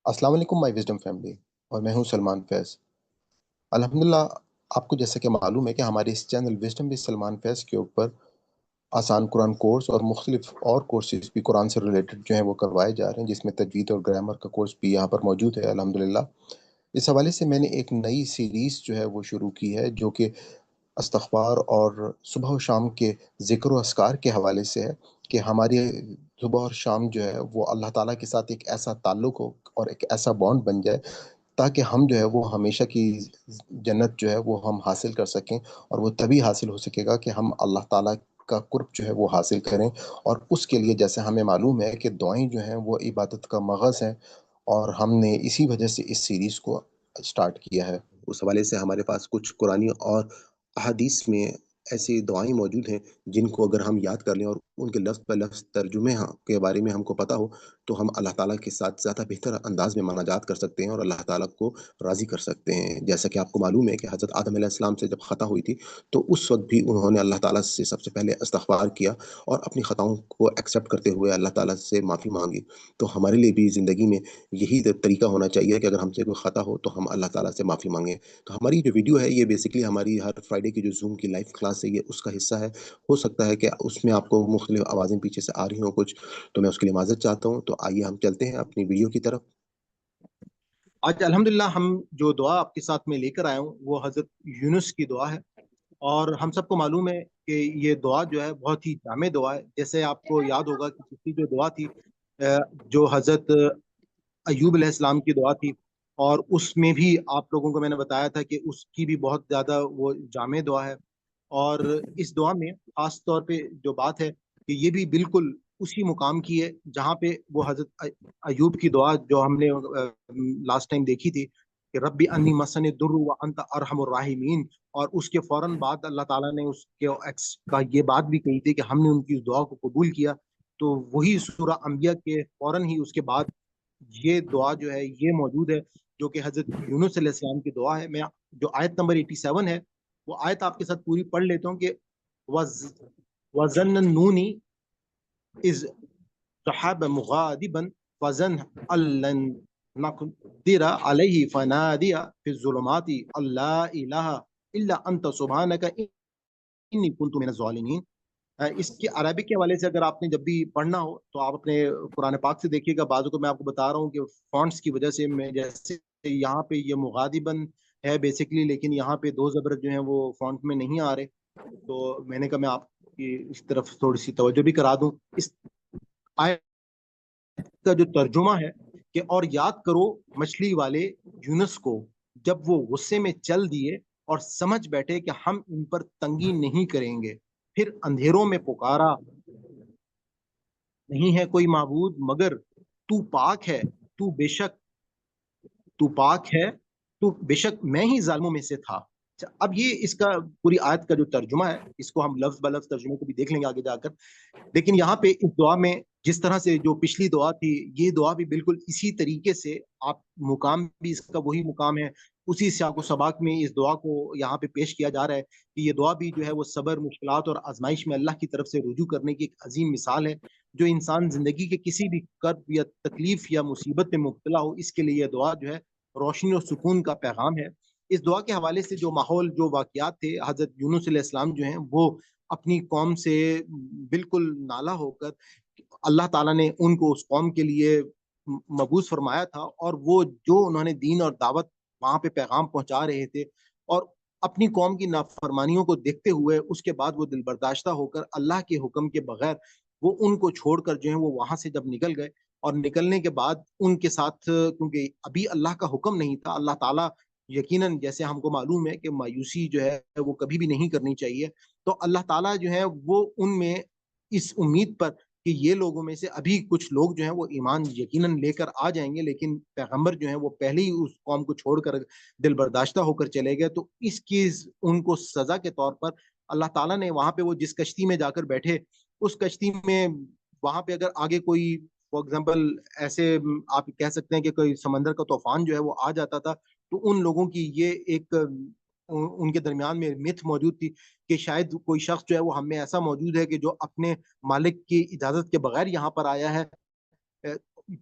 السلام علیکم مائی wisdom family, اور میں ہوں سلمان فیض۔ الحمدللہ، آپ کو جیسا کہ معلوم ہے کہ ہمارے اس چینل وزڈم بھی سلمان فیض کے اوپر آسان قرآن کورس اور مختلف اور کورسز بھی قرآن سے ریلیٹڈ جو ہیں وہ کروائے جا رہے ہیں، جس میں تجوید اور گرامر کا کورس بھی یہاں پر موجود ہے الحمدللہ۔ اس حوالے سے میں نے ایک نئی سیریز جو ہے وہ شروع کی ہے، جو کہ استغفار اور صبح و شام کے ذکر و اذکار کے حوالے سے ہے، کہ ہماری صبح اور شام جو ہے وہ اللہ تعالیٰ کے ساتھ ایک ایسا تعلق ہو اور ایک ایسا بانڈ بن جائے، تاکہ ہم جو ہے وہ ہمیشہ کی جنت جو ہے وہ ہم حاصل کر سکیں۔ اور وہ تبھی حاصل ہو سکے گا کہ ہم اللہ تعالیٰ کا قرب جو ہے وہ حاصل کریں۔ اور اس کے لیے جیسے ہمیں معلوم ہے کہ دعائیں جو ہیں وہ عبادت کا مغز ہیں، اور ہم نے اسی وجہ سے اس سیریز کو سٹارٹ کیا ہے۔ اس حوالے سے ہمارے پاس کچھ قرآنی اور احادیث میں ایسی دعائیں موجود ہیں جن کو اگر ہم یاد کر لیں اور ان کے لفظ بہ لفظ ترجمے کے بارے میں ہم کو پتہ ہو، تو ہم اللہ تعالیٰ کے ساتھ زیادہ بہتر انداز میں مناجات کر سکتے ہیں اور اللہ تعالیٰ کو راضی کر سکتے ہیں۔ جیسا کہ آپ کو معلوم ہے کہ حضرت آدم علیہ السلام سے جب خطا ہوئی تھی، تو اس وقت بھی انہوں نے اللہ تعالیٰ سے سب سے پہلے استغفار کیا اور اپنی خطاؤں کو ایکسیپٹ کرتے ہوئے اللہ تعالیٰ سے معافی مانگی۔ تو ہمارے لیے بھی زندگی میں یہی طریقہ ہونا چاہیے کہ اگر ہم سے کوئی خطا ہو تو ہم اللہ تعالیٰ سے معافی مانگیں۔ تو ہماری جو ویڈیو ہے یہ بیسکلی ہماری ہر فرائیڈے کی جو زوم کی لائیو کلاس ہے، یہ اس کا حصہ ہے۔ ہو سکتا ہے کہ اس میں آپ کو مختلف آوازیں پیچھے سے آ رہی ہوں کچھ، تو میں اس کے لیے معذرت چاہتا ہوں۔ تو آئیے ہم چلتے ہیں اپنی ویڈیو کی طرف۔ آج الحمدللہ ہم جو دعا آپ کے ساتھ میں لے کر آیا ہوں وہ حضرت یونس کی دعا ہے، اور ہم سب کو معلوم ہے کہ یہ دعا جو ہے بہت ہی جامع دعا ہے۔ جیسے آپ کو یاد ہوگا کہ پچھلی جو دعا تھی، جو حضرت ایوب علیہ السلام کی دعا تھی، اور اس میں بھی آپ لوگوں کو میں نے بتایا تھا کہ اس کی بھی بہت زیادہ وہ جامع دعا ہے۔ اور اس دعا میں خاص طور پہ جو بات ہے کہ یہ بھی بالکل اسی مقام کی ہے جہاں پہ وہ حضرت ایوب کی دعا جو ہم نے لاسٹ ٹائم دیکھی تھی کہ ربی انی مسن الضر وانت ارحم الراحمین، اور اس کے فوراً بعد اللہ تعالیٰ نے اس کے کا یہ بات بھی کہی تھی کہ ہم نے ان کی اس دعا کو قبول کیا۔ تو وہی سورہ انبیاء کے فوراً ہی اس کے بعد یہ دعا جو ہے یہ موجود ہے، جو کہ حضرت یونس علیہ السلام کی دعا ہے۔ میں جو آیت نمبر 87 ہے وہ آیت آپ کے ساتھ پوری پڑھ لیتا ہوں کہ وَظَنَّ اذ ذهب مغاضبا فظن ان لن نقدر عليه فنادي في الظلمات ان لا اله الا انت سبحانك انی کنت من الظالمین۔ اس کی عربی کے حوالے سے اگر آپ نے جب بھی پڑھنا ہو تو آپ اپنے قرآن پاک سے دیکھیے گا۔ بعضوں کو میں آپ کو بتا رہا ہوں کہ فونٹس کی وجہ سے میں جیسے یہاں پہ یہ مغاضباً ہے بیسکلی، لیکن یہاں پہ دو زبر جو ہیں وہ فونٹ میں نہیں آ رہے، تو میں نے کہا میں آپ کی اس طرف تھوڑی سی توجہ بھی کرا دوں۔ اس آیت کا جو ترجمہ ہے کہ اور یاد کرو مچھلی والے یونس کو جب وہ غصے میں چل دیے اور سمجھ بیٹھے کہ ہم ان پر تنگی نہیں کریں گے، پھر اندھیروں میں پکارا نہیں ہے کوئی معبود مگر تو پاک ہے، تو بے شک تو پاک ہے، تو بے شک میں ہی ظالموں میں سے تھا۔ اب یہ اس کا پوری آیت کا جو ترجمہ ہے، اس کو ہم لفظ بلفظ ترجمے کو بھی دیکھ لیں گے آگے جا کر۔ لیکن یہاں پہ اس دعا میں جس طرح سے جو پچھلی دعا تھی، یہ دعا بھی بالکل اسی طریقے سے آپ مقام بھی اس کا وہی مقام ہے، اسی سیاق و سباق میں اس دعا کو یہاں پہ پیش کیا جا رہا ہے کہ یہ دعا بھی جو ہے وہ صبر، مشکلات اور آزمائش میں اللہ کی طرف سے رجوع کرنے کی ایک عظیم مثال ہے۔ جو انسان زندگی کے کسی بھی کرب یا تکلیف یا مصیبت میں مبتلا ہو، اس کے لیے یہ دعا جو ہے روشنی اور سکون کا پیغام ہے۔ اس دعا کے حوالے سے جو ماحول، جو واقعات تھے، حضرت یونس علیہ السلام جو ہیں وہ اپنی قوم سے بالکل نالا ہو کر اللہ تعالیٰ نے ان کو اس قوم کے لیے مبعوث فرمایا تھا، اور وہ جو انہوں نے دین اور دعوت وہاں پہ پیغام پہنچا رہے تھے، اور اپنی قوم کی نافرمانیوں کو دیکھتے ہوئے اس کے بعد وہ دل برداشتہ ہو کر اللہ کے حکم کے بغیر وہ ان کو چھوڑ کر جو ہے وہ وہاں سے جب نکل گئے، اور نکلنے کے بعد ان کے ساتھ کیونکہ ابھی اللہ کا حکم نہیں تھا، اللہ تعالیٰ یقیناً جیسے ہم کو معلوم ہے کہ مایوسی جو ہے وہ کبھی بھی نہیں کرنی چاہیے، تو اللہ تعالیٰ جو ہے وہ ان میں اس امید پر کہ یہ لوگوں میں سے ابھی کچھ لوگ جو ہیں وہ ایمان یقیناً لے کر آ جائیں گے، لیکن پیغمبر جو ہیں وہ پہلے ہی اس قوم کو چھوڑ کر دل برداشتہ ہو کر چلے گئے، تو اس کی ان کو سزا کے طور پر اللہ تعالیٰ نے وہاں پہ وہ جس کشتی میں جا کر بیٹھے، اس کشتی میں وہاں پہ اگر آگے کوئی فار ایگزامپل ایسے آپ کہہ سکتے ہیں کہ کوئی سمندر کا طوفان جو ہے وہ آ جاتا تھا، تو ان لوگوں کی یہ ایک ان کے درمیان میں متھ موجود تھی کہ شاید کوئی شخص جو ہے وہ ہم میں ایسا موجود ہے کہ جو اپنے مالک کی اجازت کے بغیر یہاں پر آیا ہے،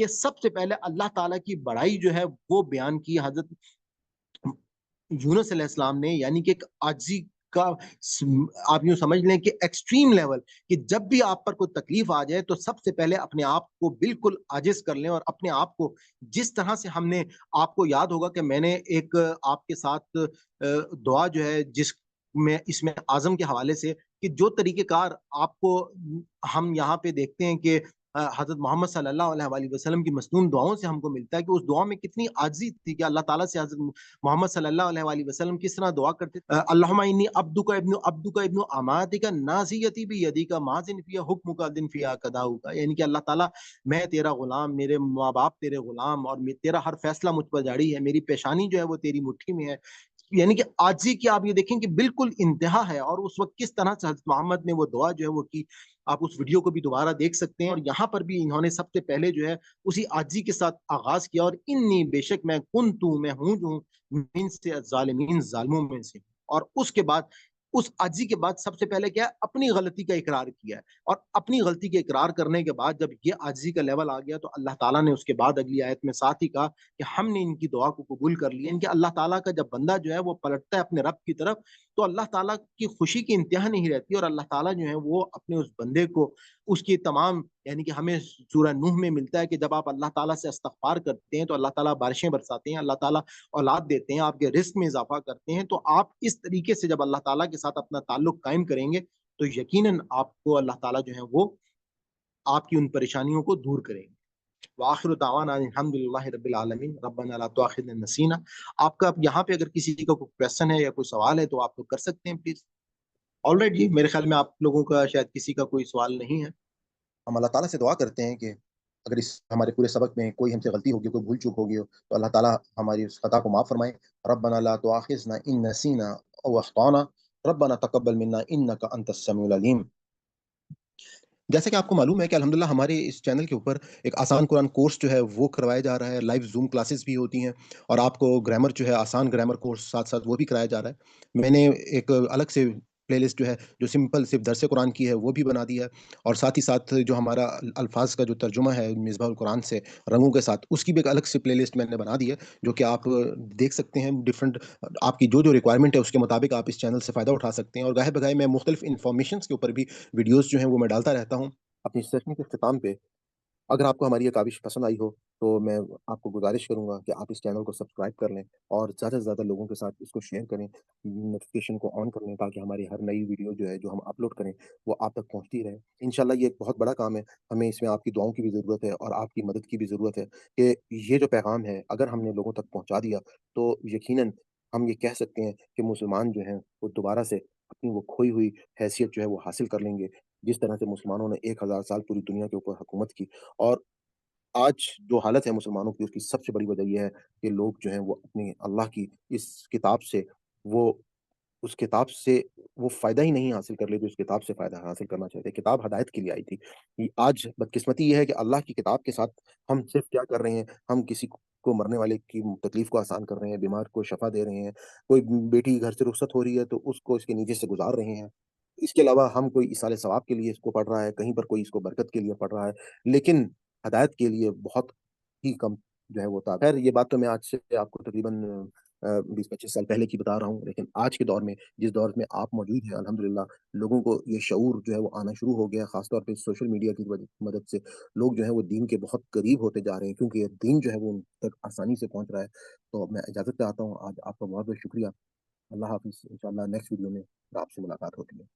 کہ سب سے پہلے اللہ تعالیٰ کی بڑائی جو ہے وہ بیان کی حضرت یونس علیہ السلام نے، یعنی کہ ایک عاجزی کا آپ یوں سمجھ لیں کہ ایکسٹریم لیول، کہ جب بھی آپ پر کوئی تکلیف آ جائے تو سب سے پہلے اپنے آپ کو بالکل عاجز کر لیں، اور اپنے آپ کو جس طرح سے ہم نے، آپ کو یاد ہوگا کہ میں نے ایک آپ کے ساتھ دعا جو ہے جس میں اس میں اعظم کے حوالے سے، کہ جو طریقہ کار آپ کو ہم یہاں پہ دیکھتے ہیں کہ حضرت محمد صلی اللہ علیہ وآلہ وسلم کی مسنون دعاؤں سے ہم کو ملتا ہے کہ اس دعا میں کتنی عاجزی تھی، کہ اللہ تعالیٰ سے حضرت محمد صلی اللہ علیہ وآلہ وسلم کس طرح دعا کرتے تھے، اللہم انی عبدک ابن اماتک ناصیتی بیدک ماضٍ فی حکمک عدل فی قضاؤک، یعنی کہ اللہ تعالیٰ میں تیرا غلام، میرے ماں باپ تیرے غلام، اور تیرا ہر فیصلہ مجھ پر جاری ہے، میری پیشانی جو ہے وہ تیری مٹھی میں ہے۔ یعنی کہ عاجزی کی آپ یہ دیکھیں کہ بالکل انتہا ہے، اور اس وقت کس طرح سے حضرت محمد نے وہ دعا جو ہے وہ کی، آپ اس ویڈیو کو بھی دوبارہ دیکھ سکتے ہیں، اور یہاں پر بھی انہوں نے سب سے پہلے جو ہے اسی عاجزی کے ساتھ آغاز کیا، اور انی بے شک میں میں ہوں من سے ظالمین، ظالموں میں سے، اور اس کے بعد اس عاجزی کے بعد سب سے پہلے کیا ہے، اپنی غلطی کا اقرار کیا ہے، اور اپنی غلطی کے اقرار کرنے کے بعد جب یہ عاجزی کا لیول آ گیا تو اللہ تعالیٰ نے اس کے بعد اگلی آیت میں ساتھ ہی کہا کہ ہم نے ان کی دعا کو قبول کر لیا، ان کہ اللہ تعالیٰ کا جب بندہ جو ہے وہ پلٹتا ہے اپنے رب کی طرف تو اللہ تعالیٰ کی خوشی کی انتہا نہیں رہتی، اور اللہ تعالیٰ جو ہے وہ اپنے اس بندے کو اس کی تمام، یعنی کہ ہمیں سورہ نوح میں ملتا ہے کہ جب آپ اللہ تعالیٰ سے استغفار کرتے ہیں تو اللہ تعالیٰ بارشیں برساتے ہیں، اللہ تعالیٰ اولاد دیتے ہیں، آپ کے رزق میں اضافہ کرتے ہیں، تو آپ اس طریقے سے جب اللہ تعالیٰ کے ساتھ اپنا تعلق قائم کریں گے تو یقیناً آپ کو اللہ تعالیٰ جو ہے وہ آپ کی ان پریشانیوں کو دور کریں گے۔ وآخر دعوانا الحمد للہ رب العالمین ربنا لا تؤاخذنا ان نسینا۔ آپ کا یہاں پہ اگر کسی کا کوئی کویشچن ہے یا کوئی سوال ہے تو آپ لوگ کر سکتے ہیں پلیز۔ آلرائٹ جی، میرے خیال میں آپ لوگوں کا شاید کسی کا کوئی سوال نہیں ہے۔ ہم اللہ تعالیٰ سے دعا کرتے ہیں کہ اگر اس ہمارے پورے سبق میں کوئی ہم سے غلطی ہوگی، کوئی بھول چوک ہوگی ہو، تو اللہ تعالیٰ ہماری اس خطا کو معاف فرمائے۔ ربنا لا تؤاخذنا ان نسینا او اخطانا ربنا تقبل منا انک انت السمیع العلیم۔ جیسا کہ آپ کو معلوم ہے کہ الحمدللہ ہمارے اس چینل کے اوپر ایک آسان قرآن کورس جو ہے وہ کروایا جا رہا ہے، لائیو زوم کلاسز بھی ہوتی ہیں، اور آپ کو گرامر جو ہے آسان گرامر کورس ساتھ ساتھ وہ بھی کرایا جا رہا ہے۔ میں نے ایک الگ سے پلے لسٹ جو ہے جو سمپل صرف درس قرآن کی ہے وہ بھی بنا دی ہے، اور ساتھ ہی ساتھ جو ہمارا الفاظ کا جو ترجمہ ہے مصباح القرآن سے رنگوں کے ساتھ، اس کی بھی ایک الگ سے پلے لسٹ میں نے بنا دی ہے، جو کہ آپ دیکھ سکتے ہیں۔ ڈفرنٹ آپ کی جو ریکوائرمنٹ ہے اس کے مطابق آپ اس چینل سے فائدہ اٹھا سکتے ہیں، اور گاہے بگاہے میں مختلف انفارمیشنس کے اوپر بھی ویڈیوز جو ہیں وہ میں ڈالتا رہتا ہوں۔ اپنی سیشن کے اختتام پہ اگر آپ کو ہماری یہ کاوش پسند آئی ہو تو میں آپ کو گزارش کروں گا کہ آپ اس چینل کو سبسکرائب کر لیں، اور زیادہ سے زیادہ لوگوں کے ساتھ اس کو شیئر کریں، نوٹیفیکیشن کو آن کر لیں، تاکہ ہماری ہر نئی ویڈیو جو ہے جو ہم اپلوڈ کریں وہ آپ تک پہنچتی رہے۔ انشاءاللہ یہ ایک بہت بڑا کام ہے، ہمیں اس میں آپ کی دعاؤں کی بھی ضرورت ہے اور آپ کی مدد کی بھی ضرورت ہے، کہ یہ جو پیغام ہے اگر ہم نے لوگوں تک پہنچا دیا تو یقیناً ہم یہ کہہ سکتے ہیں کہ مسلمان جو ہیں وہ دوبارہ سے اپنی وہ کھوئی ہوئی حیثیت جو ہے وہ حاصل کر لیں گے، جس طرح سے مسلمانوں نے 1000 سال پوری دنیا کے اوپر حکومت کی۔ اور آج جو حالت ہے مسلمانوں کی، اس کی سب سے بڑی وجہ یہ ہے کہ لوگ جو ہیں وہ اپنی اللہ کی اس کتاب سے وہ اس کتاب سے وہ فائدہ ہی نہیں حاصل کر لے جو اس کتاب سے فائدہ حاصل کرنا چاہتے۔ کتاب ہدایت کے لیے آئی تھی۔ آج بدقسمتی یہ ہے کہ اللہ کی کتاب کے ساتھ ہم صرف کیا کر رہے ہیں، ہم کسی کو مرنے والے کی تکلیف کو آسان کر رہے ہیں، بیمار کو شفا دے رہے ہیں، کوئی بیٹی گھر سے رخصت ہو رہی ہے تو اس کو اس کے نیچے سے گزار رہے ہیں۔ اس کے علاوہ ہم کوئی ایصال ثواب کے لیے اس کو پڑھ رہا ہے، کہیں پر کوئی اس کو برکت کے لیے پڑھ رہا ہے، لیکن ہدایت کے لیے بہت ہی کم جو ہے وہ تھا۔ خیر یہ بات تو میں آج سے آپ کو تقریباً 20-25 سال پہلے کی بتا رہا ہوں، لیکن آج کے دور میں جس دور میں آپ موجود ہیں الحمدللہ لوگوں کو یہ شعور جو ہے وہ آنا شروع ہو گیا، خاص طور پہ سوشل میڈیا کی مدد سے لوگ جو ہیں وہ دین کے بہت قریب ہوتے جا رہے ہیں، کیونکہ یہ دین جو ہے وہ ان تک آسانی سے پہنچ رہا ہے۔ تو میں اجازت چاہتا ہوں، آج آپ کا بہت بہت شکریہ۔ اللہ حافظ، انشاءاللہ نیکسٹ ویڈیو میں آپ سے ملاقات ہوتی ہے۔